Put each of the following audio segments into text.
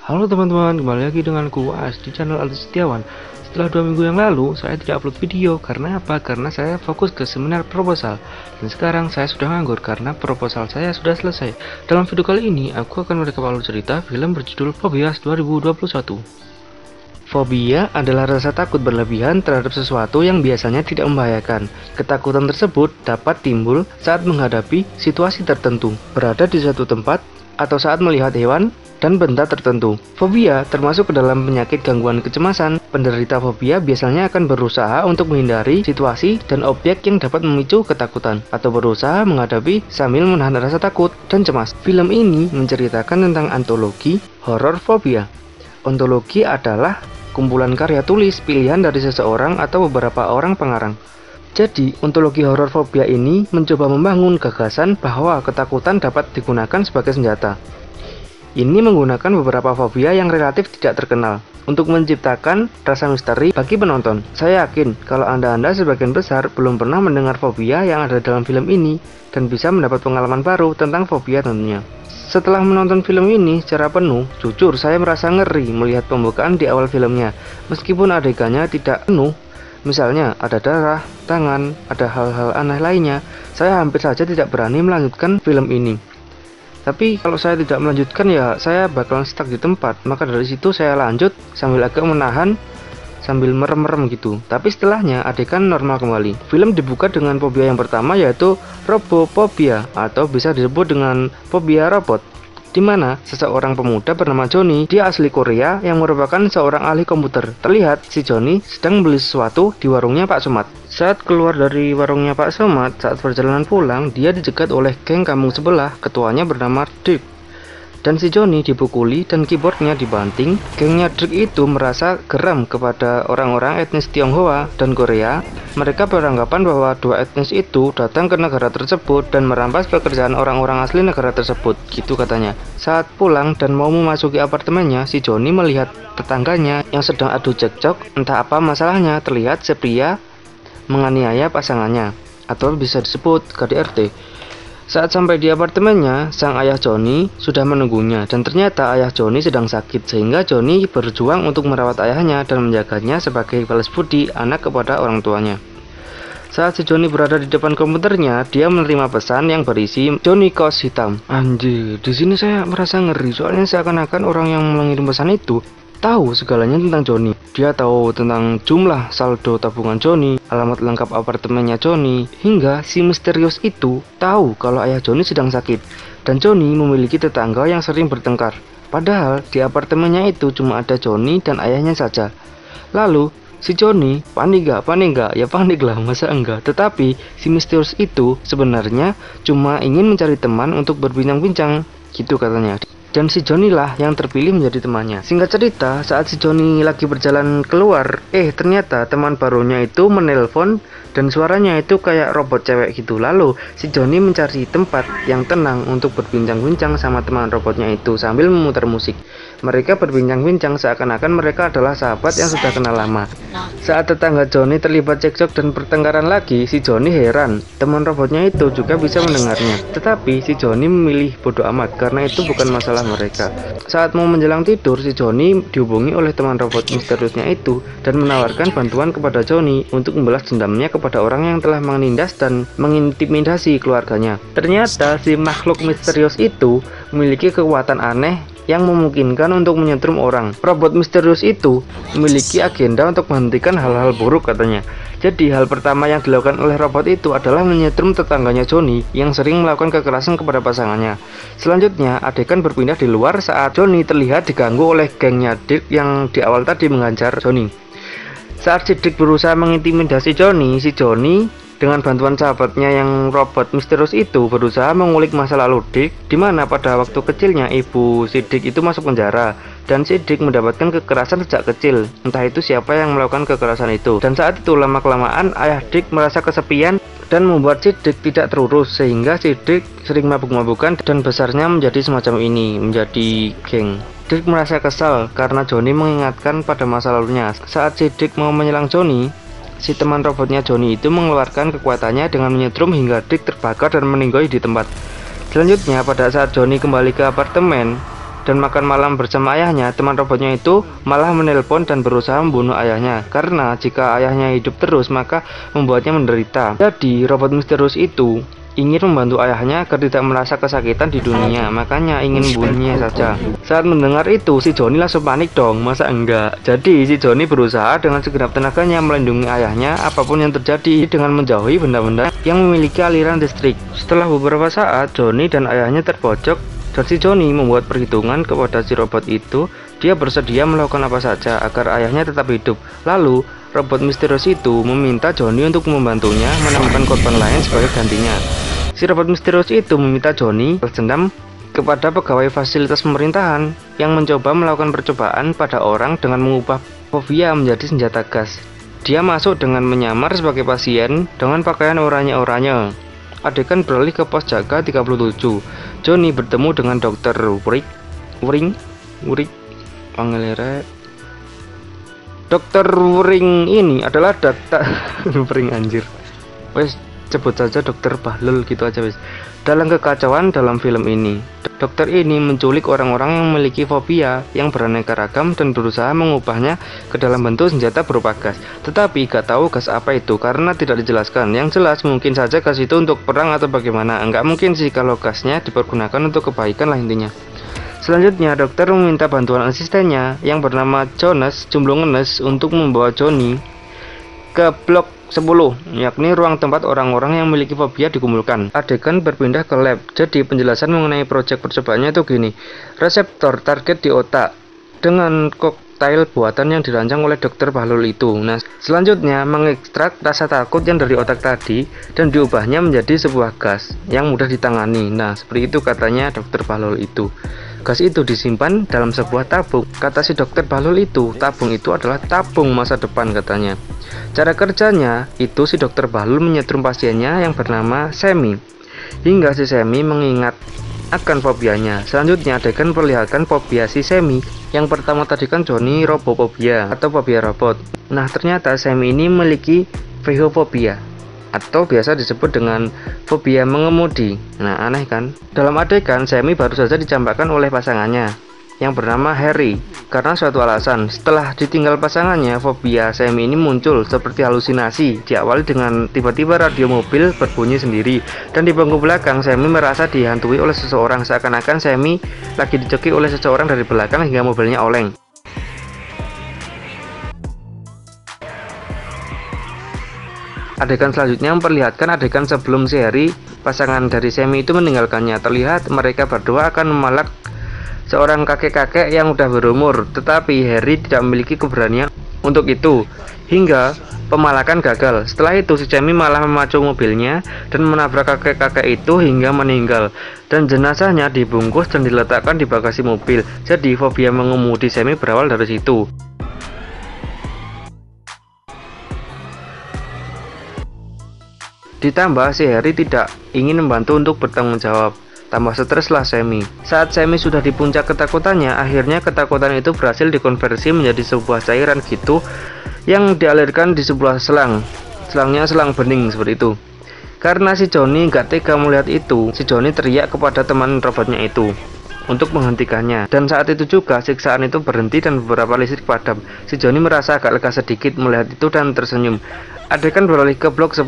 Halo teman-teman, kembali lagi denganku As di channel Aldi Setiawan. Setelah 2 minggu yang lalu, saya tidak upload video. Karena apa? Karena saya fokus ke seminar proposal. Dan sekarang saya sudah nganggur karena proposal saya sudah selesai. Dalam video kali ini, aku akan merekam alur cerita film berjudul Phobias 2021. Fobia adalah rasa takut berlebihan terhadap sesuatu yang biasanya tidak membahayakan. Ketakutan tersebut dapat timbul saat menghadapi situasi tertentu, berada di suatu tempat, atau saat melihat hewan dan benda tertentu. Fobia termasuk ke dalam penyakit gangguan kecemasan. Penderita fobia biasanya akan berusaha untuk menghindari situasi dan objek yang dapat memicu ketakutan, atau berusaha menghadapi sambil menahan rasa takut dan cemas. Film ini menceritakan tentang antologi horor fobia. Ontologi adalah kumpulan karya tulis pilihan dari seseorang atau beberapa orang pengarang. Jadi, ontologi horor fobia ini mencoba membangun gagasan bahwa ketakutan dapat digunakan sebagai senjata. Ini menggunakan beberapa fobia yang relatif tidak terkenal untuk menciptakan rasa misteri bagi penonton. Saya yakin kalau Anda sebagian besar belum pernah mendengar fobia yang ada dalam film ini dan bisa mendapat pengalaman baru tentang fobia tentunya. Setelah menonton film ini secara penuh, jujur saya merasa ngeri melihat pembukaan di awal filmnya. Meskipun adegannya tidak penuh, misalnya ada darah, tangan, ada hal-hal aneh lainnya, saya hampir saja tidak berani melanjutkan film ini. Tapi kalau saya tidak melanjutkan ya saya bakalan stuck di tempat. Maka dari situ saya lanjut sambil agak menahan, sambil merem-merem gitu. Tapi setelahnya adegan normal kembali. Film dibuka dengan fobia yang pertama, yaitu robophobia, atau bisa disebut dengan fobia robot, di mana seseorang pemuda bernama Johnny, dia asli Korea yang merupakan seorang ahli komputer. Terlihat si Johnny sedang membeli sesuatu di warungnya Pak Somad. Saat keluar dari warungnya Pak Somad, saat perjalanan pulang, dia dicegat oleh geng kampung sebelah, ketuanya bernama Dirk. Dan si Johnny dipukuli dan keyboardnya dibanting. Gengnya Dirk itu merasa geram kepada orang-orang etnis Tionghoa dan Korea. Mereka beranggapan bahwa dua etnis itu datang ke negara tersebut dan merampas pekerjaan orang-orang asli negara tersebut, gitu katanya. Saat pulang dan mau memasuki apartemennya, si Johnny melihat tetangganya yang sedang adu cekcok. Entah apa masalahnya, terlihat si pria menganiaya pasangannya, atau bisa disebut KDRT. Saat sampai di apartemennya, sang ayah Johnny sudah menunggunya, dan ternyata ayah Johnny sedang sakit, sehingga Johnny berjuang untuk merawat ayahnya dan menjaganya sebagai balas budi anak kepada orang tuanya. Saat si Johnny berada di depan komputernya, dia menerima pesan yang berisi Johnny Kaos Hitam. Anjir, di sini saya merasa ngeri, soalnya seakan-akan orang yang mengirim pesan itu tahu segalanya tentang Johnny. Dia tahu tentang jumlah saldo tabungan Johnny, alamat lengkap apartemennya Johnny, hingga si misterius itu tahu kalau ayah Johnny sedang sakit, dan Johnny memiliki tetangga yang sering bertengkar. Padahal di apartemennya itu cuma ada Johnny dan ayahnya saja. Lalu si Johnny panik gak? Ya panik lah, masa enggak. Tetapi si misterius itu sebenarnya cuma ingin mencari teman untuk berbincang-bincang, gitu katanya. Dan si Johnny lah yang terpilih menjadi temannya. Singkat cerita, saat si Johnny lagi berjalan keluar, ternyata teman barunya itu menelpon dan suaranya itu kayak robot cewek gitu. Lalu si Johnny mencari tempat yang tenang untuk berbincang-bincang sama teman robotnya itu sambil memutar musik. Mereka berbincang-bincang seakan-akan mereka adalah sahabat yang sudah kenal lama. Saat tetangga Johnny terlibat cekcok dan pertengkaran lagi, si Johnny heran teman robotnya itu juga bisa mendengarnya. Tetapi si Johnny memilih bodoh amat karena itu bukan masalah mereka. Saat mau menjelang tidur, si Johnny dihubungi oleh teman robot misteriusnya itu dan menawarkan bantuan kepada Johnny untuk membalas dendamnya kepada orang yang telah menindas dan mengintimidasi keluarganya. Ternyata si makhluk misterius itu memiliki kekuatan aneh yang memungkinkan untuk menyetrum orang. Robot misterius itu memiliki agenda untuk menghentikan hal-hal buruk katanya. Jadi hal pertama yang dilakukan oleh robot itu adalah menyetrum tetangganya Johnny yang sering melakukan kekerasan kepada pasangannya. Selanjutnya adegan berpindah di luar saat Johnny terlihat diganggu oleh gengnya Dirk yang di awal tadi mengancam Johnny. Saat si Dirk berusaha mengintimidasi Johnny, si Johnny dengan bantuan sahabatnya yang robot misterius itu berusaha mengulik masa lalu Dirk, di mana pada waktu kecilnya ibu si Dirk itu masuk penjara dan si Dirk mendapatkan kekerasan sejak kecil. Entah itu siapa yang melakukan kekerasan itu. Dan saat itu lama-kelamaan ayah Dirk merasa kesepian dan membuat si Dirk tidak terurus, sehingga si Dirk sering mabuk-mabukan dan besarnya menjadi semacam ini, menjadi geng. Dirk merasa kesal karena Johnny mengingatkan pada masa lalunya. Saat si Dirk mau menyerang Johnny, si teman robotnya Johnny itu mengeluarkan kekuatannya dengan menyetrum hingga Dirk terbakar dan meninggoy di tempat. Selanjutnya pada saat Johnny kembali ke apartemen, dan makan malam bersama ayahnya, teman robotnya itu malah menelpon dan berusaha membunuh ayahnya. Karena jika ayahnya hidup terus, maka membuatnya menderita. Jadi, robot misterius itu ingin membantu ayahnya agar tidak merasa kesakitan di dunia, makanya ingin membunuhnya saja. Saat mendengar itu, si Joni langsung panik dong, masa enggak? Jadi si Joni berusaha dengan segenap tenaganya melindungi ayahnya apapun yang terjadi dengan menjauhi benda-benda yang memiliki aliran listrik. Setelah beberapa saat, Joni dan ayahnya terpojok dan si Joni membuat perhitungan kepada si robot itu. Dia bersedia melakukan apa saja agar ayahnya tetap hidup. Lalu robot misterius itu meminta Joni untuk membantunya menemukan korban lain sebagai gantinya. Si robot misterius itu meminta Joni bersenam kepada pegawai fasilitas pemerintahan yang mencoba melakukan percobaan pada orang dengan mengubah fobia menjadi senjata gas. Dia masuk dengan menyamar sebagai pasien dengan pakaian oranye-oranye. Adegan beralih ke pos jaga 37. Joni bertemu dengan Dr. Wuring, panggilnya Dr. Wuring ini adalah data Wuring anjir. Wes sebut saja Dr. Bahlul gitu aja wes. Dalam kekacauan dalam film ini, dokter ini menculik orang-orang yang memiliki fobia yang beraneka ragam dan berusaha mengubahnya ke dalam bentuk senjata berupa gas. Tetapi gak tahu gas apa itu karena tidak dijelaskan. Yang jelas mungkin saja gas itu untuk perang atau bagaimana. Enggak mungkin sih kalau gasnya dipergunakan untuk kebaikan lah intinya. Selanjutnya, dokter meminta bantuan asistennya yang bernama Jonas Jumblongenes untuk membawa Joni ke blok 10, yakni ruang tempat orang-orang yang memiliki fobia dikumpulkan. Adegan berpindah ke lab. Jadi penjelasan mengenai proyek percobaannya itu gini. Reseptor target di otak dengan koktail buatan yang dirancang oleh Dr. Bahlul itu. Nah, selanjutnya mengekstrak rasa takut yang dari otak tadi dan diubahnya menjadi sebuah gas yang mudah ditangani. Nah, seperti itu katanya Dr. Bahlul itu. Gas itu disimpan dalam sebuah tabung. Kata si Dr. Bahlul itu, tabung itu adalah tabung masa depan katanya. Cara kerjanya itu si Dr. Bahlul menyetrum pasiennya yang bernama Semi hingga si Semi mengingat akan fobianya. Selanjutnya adegan perlihatkan fobia si Semi. Yang pertama tadi kan Joni robofobia atau fobia robot. Nah, ternyata Semi ini memiliki vehophobia atau biasa disebut dengan fobia mengemudi. Nah, aneh kan? Dalam adegan, Semi baru saja dicampakkan oleh pasangannya yang bernama Harry karena suatu alasan. Setelah ditinggal pasangannya, fobia Semi ini muncul seperti halusinasi. Diawali dengan tiba-tiba radio mobil berbunyi sendiri dan di bangku belakang Semi merasa dihantui oleh seseorang, seakan-akan Semi lagi dicekik oleh seseorang dari belakang hingga mobilnya oleng. Adegan selanjutnya memperlihatkan adegan sebelum si Harry, pasangan dari Semi itu meninggalkannya. Terlihat mereka berdua akan memalak seorang kakek-kakek yang udah berumur, tetapi Harry tidak memiliki keberanian untuk itu hingga pemalakan gagal. Setelah itu si Semi malah memacu mobilnya dan menabrak kakek-kakek itu hingga meninggal dan jenazahnya dibungkus dan diletakkan di bagasi mobil. Jadi fobia mengemudi Semi berawal dari situ. Ditambah si Harry tidak ingin membantu untuk bertanggung jawab. Tambah streslah Semi. Saat Semi sudah di puncak ketakutannya, akhirnya ketakutan itu berhasil dikonversi menjadi sebuah cairan gitu yang dialirkan di sebuah selang. Selangnya selang bening seperti itu. Karena si Joni nggak tega melihat itu, si Joni teriak kepada teman robotnya itu untuk menghentikannya. Dan saat itu juga siksaan itu berhenti dan beberapa listrik padam. Si Joni merasa agak lega sedikit melihat itu dan tersenyum. Adegan beralih ke blok 10,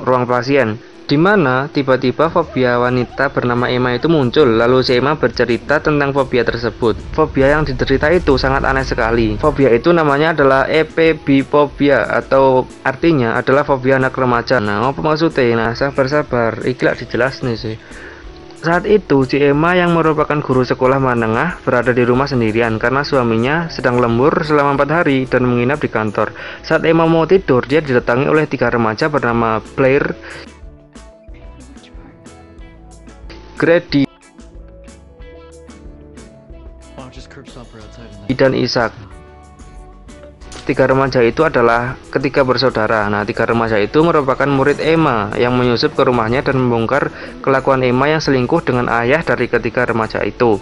ruang pasien, di mana tiba-tiba fobia wanita bernama Emma itu muncul. Lalu si Emma bercerita tentang fobia tersebut. Fobia yang diderita itu sangat aneh sekali. Fobia itu namanya adalah epebiphobia atau artinya adalah fobia anak remaja. Nah, apa maksudnya? Nah, sabar-sabar, ikhlas dijelas nih sih. Saat itu, si Emma yang merupakan guru sekolah menengah berada di rumah sendirian karena suaminya sedang lembur selama 4 hari dan menginap di kantor. Saat Emma mau tidur, dia didatangi oleh 3 remaja bernama Blair, Grady, dan Isaac. 3 remaja itu adalah ketiga bersaudara. Nah, 3 remaja itu merupakan murid Emma yang menyusup ke rumahnya dan membongkar kelakuan Emma yang selingkuh dengan ayah dari ketiga remaja itu.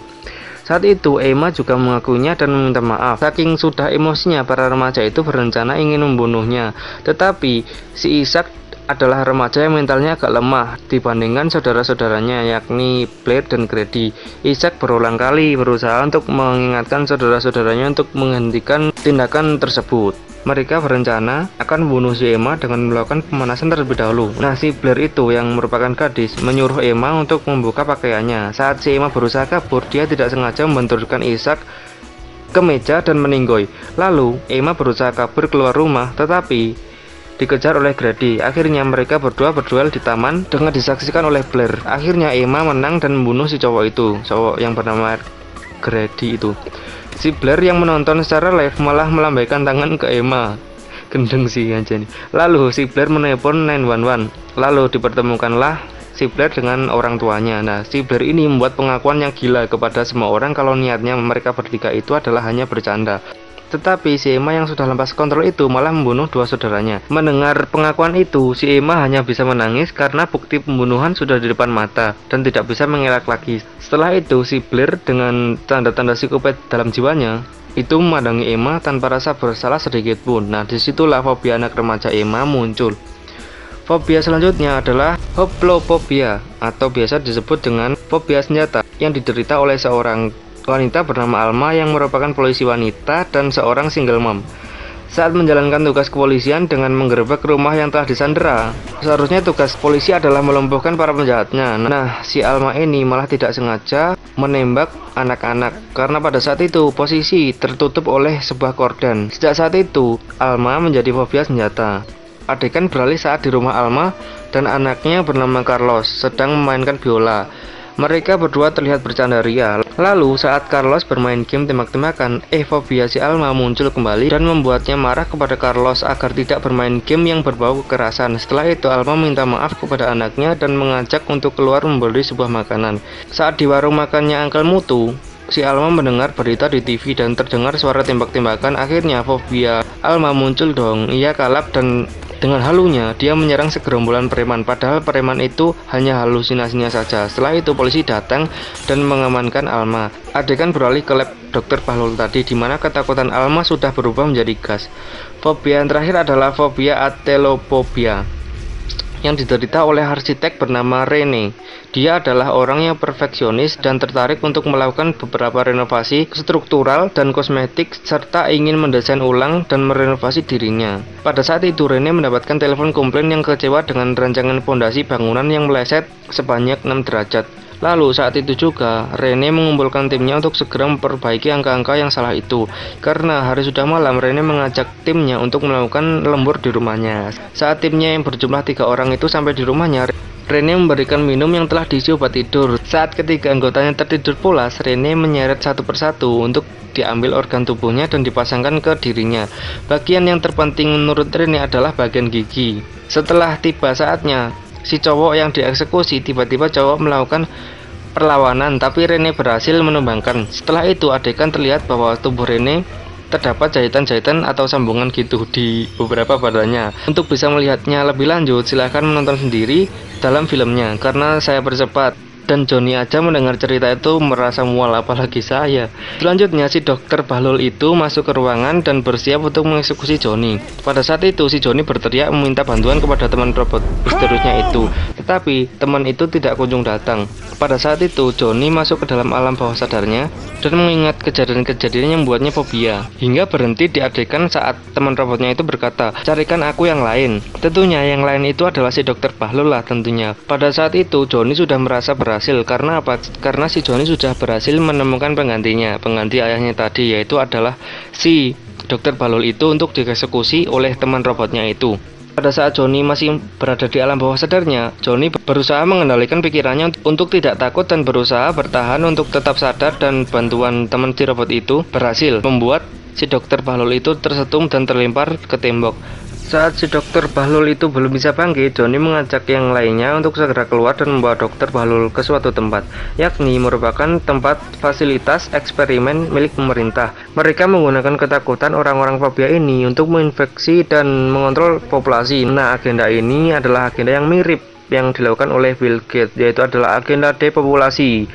Saat itu Emma juga mengakuinya dan meminta maaf. Saking sudah emosinya, para remaja itu berencana ingin membunuhnya. Tetapi si Isaac adalah remaja yang mentalnya agak lemah dibandingkan saudara-saudaranya, yakni Blair dan Grady. Isaac berulang kali berusaha untuk mengingatkan saudara-saudaranya untuk menghentikan tindakan tersebut. Mereka berencana akan membunuh si Emma dengan melakukan pemanasan terlebih dahulu. Nah, si Blair itu yang merupakan gadis menyuruh Emma untuk membuka pakaiannya. Saat si Emma berusaha kabur, dia tidak sengaja membenturkan Isaac ke meja dan meninggoy. Lalu, Emma berusaha kabur keluar rumah, tetapi dikejar oleh Grady. Akhirnya mereka berdua berduel di taman dengan disaksikan oleh Blair. Akhirnya Emma menang dan membunuh si cowok yang bernama Grady itu. Si Blair yang menonton secara live malah melambaikan tangan ke Emma. Gendeng sih aja nih. Lalu si Blair menelpon 911. Lalu dipertemukanlah si Blair dengan orang tuanya. Nah, si Blair ini membuat pengakuan yang gila kepada semua orang kalau niatnya mereka bertiga itu adalah hanya bercanda. Tetapi si Emma yang sudah lepas kontrol itu malah membunuh dua saudaranya. Mendengar pengakuan itu, si Emma hanya bisa menangis karena bukti pembunuhan sudah di depan mata dan tidak bisa mengelak lagi. Setelah itu, si Blair dengan tanda-tanda psikopat dalam jiwanya itu memandangi Emma tanpa rasa bersalah sedikit pun. Nah, disitulah fobia anak remaja Emma muncul. Fobia selanjutnya adalah hoplofobia atau biasa disebut dengan fobia senjata yang diderita oleh seorang wanita bernama Alma yang merupakan polisi wanita dan seorang single mom. Saat menjalankan tugas kepolisian dengan menggerebek rumah yang telah disandera, seharusnya tugas polisi adalah melumpuhkan para penjahatnya. Nah, si Alma ini malah tidak sengaja menembak anak-anak karena pada saat itu posisi tertutup oleh sebuah korden. Sejak saat itu, Alma menjadi fobia senjata. Adegan beralih saat di rumah Alma dan anaknya bernama Carlos sedang memainkan biola. Mereka berdua terlihat bercanda ria. Lalu saat Carlos bermain game tembak-tembakan, fobia si Alma muncul kembali dan membuatnya marah kepada Carlos agar tidak bermain game yang berbau kekerasan. Setelah itu Alma minta maaf kepada anaknya dan mengajak untuk keluar membeli sebuah makanan. Saat di warung makannya Uncle Mutu, si Alma mendengar berita di TV dan terdengar suara tembak-tembakan. Akhirnya fobia Alma muncul dong. Ia kalap dan dengan halunya, dia menyerang segerombolan preman, padahal preman itu hanya halusinasinya saja. Setelah itu, polisi datang dan mengamankan Alma. Adegan beralih ke lab Dr. Bahlul tadi, di mana ketakutan Alma sudah berubah menjadi gas. Fobia yang terakhir adalah fobia atelopobia, yang diderita oleh arsitek bernama Rene. Dia adalah orang yang perfeksionis dan tertarik untuk melakukan beberapa renovasi struktural dan kosmetik serta ingin mendesain ulang dan merenovasi dirinya. Pada saat itu Rene mendapatkan telepon komplain yang kecewa dengan rancangan fondasi bangunan yang meleset sebanyak 6 derajat. Lalu saat itu juga Rene mengumpulkan timnya untuk segera memperbaiki angka-angka yang salah itu. Karena hari sudah malam, Rene mengajak timnya untuk melakukan lembur di rumahnya. Saat timnya yang berjumlah 3 orang itu sampai di rumahnya, Rene memberikan minum yang telah diisi obat tidur. Saat ketiga anggotanya tertidur pulas, Rene menyeret satu persatu untuk diambil organ tubuhnya dan dipasangkan ke dirinya. Bagian yang terpenting menurut Rene adalah bagian gigi. Setelah tiba saatnya si cowok yang dieksekusi, tiba-tiba cowok melakukan perlawanan, tapi Rene berhasil menumbangkan. Setelah itu adegan terlihat bahwa tubuh Rene terdapat jahitan-jahitan atau sambungan gitu di beberapa badannya. Untuk bisa melihatnya lebih lanjut, silahkan menonton sendiri dalam filmnya, karena saya percepat dan Joni aja mendengar cerita itu merasa mual, apalagi saya. Selanjutnya si Dr. Bahlul itu masuk ke ruangan dan bersiap untuk mengeksekusi Joni. Pada saat itu si Joni berteriak meminta bantuan kepada teman robot misteriusnya itu, tetapi teman itu tidak kunjung datang. Pada saat itu Joni masuk ke dalam alam bawah sadarnya dan mengingat kejadian-kejadian yang membuatnya fobia, hingga berhenti di adegan saat teman robotnya itu berkata, "Carikan aku yang lain." Tentunya yang lain itu adalah si Dr. Bahlul lah tentunya. Pada saat itu Joni sudah merasa berhasil. Karena apa? Karena si Joni sudah berhasil menemukan penggantinya, pengganti ayahnya tadi, yaitu adalah si Dr. Bahlul itu untuk dieksekusi oleh teman robotnya itu. Pada saat Joni masih berada di alam bawah sadarnya, Joni berusaha mengendalikan pikirannya untuk tidak takut dan berusaha bertahan untuk tetap sadar, dan bantuan teman si robot itu berhasil membuat si Dr. Bahlul itu tersetum dan terlempar ke tembok. Saat si Dr. Bahlul itu belum bisa bangkit, Joni mengajak yang lainnya untuk segera keluar dan membawa Dr. Bahlul ke suatu tempat, yakni merupakan tempat fasilitas eksperimen milik pemerintah. Mereka menggunakan ketakutan orang-orang fobia ini untuk menginfeksi dan mengontrol populasi. Nah, agenda ini adalah agenda yang mirip yang dilakukan oleh Bill Gates, yaitu adalah agenda depopulasi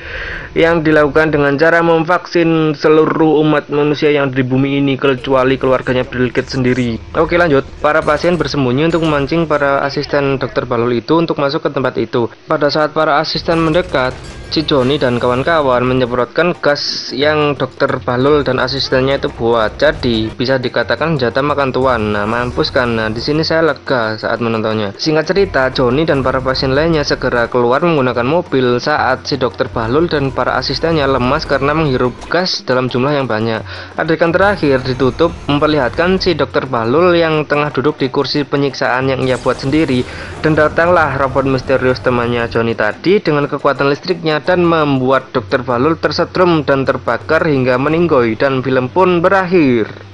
yang dilakukan dengan cara memvaksin seluruh umat manusia yang di bumi ini kecuali keluarganya Bill Gates sendiri. Oke, lanjut. Para pasien bersembunyi untuk memancing para asisten Dr. Bahlul itu untuk masuk ke tempat itu. Pada saat para asisten mendekat, si Joni dan kawan-kawan menyemprotkan gas yang Dr. Bahlul dan asistennya itu buat. Jadi bisa dikatakan jatah makan tuan. Nah, mampus kan. Nah, di sini saya lega saat menontonnya. Singkat cerita, Joni dan para pasien lainnya segera keluar menggunakan mobil saat si Dr. Bahlul dan para asistennya lemas karena menghirup gas dalam jumlah yang banyak. Adegan terakhir ditutup memperlihatkan si Dr. Bahlul yang tengah duduk di kursi penyiksaan yang ia buat sendiri, dan datanglah robot misterius temannya Joni tadi dengan kekuatan listriknya dan membuat Dr. Bahlul tersetrum dan terbakar hingga meninggoy, dan film pun berakhir.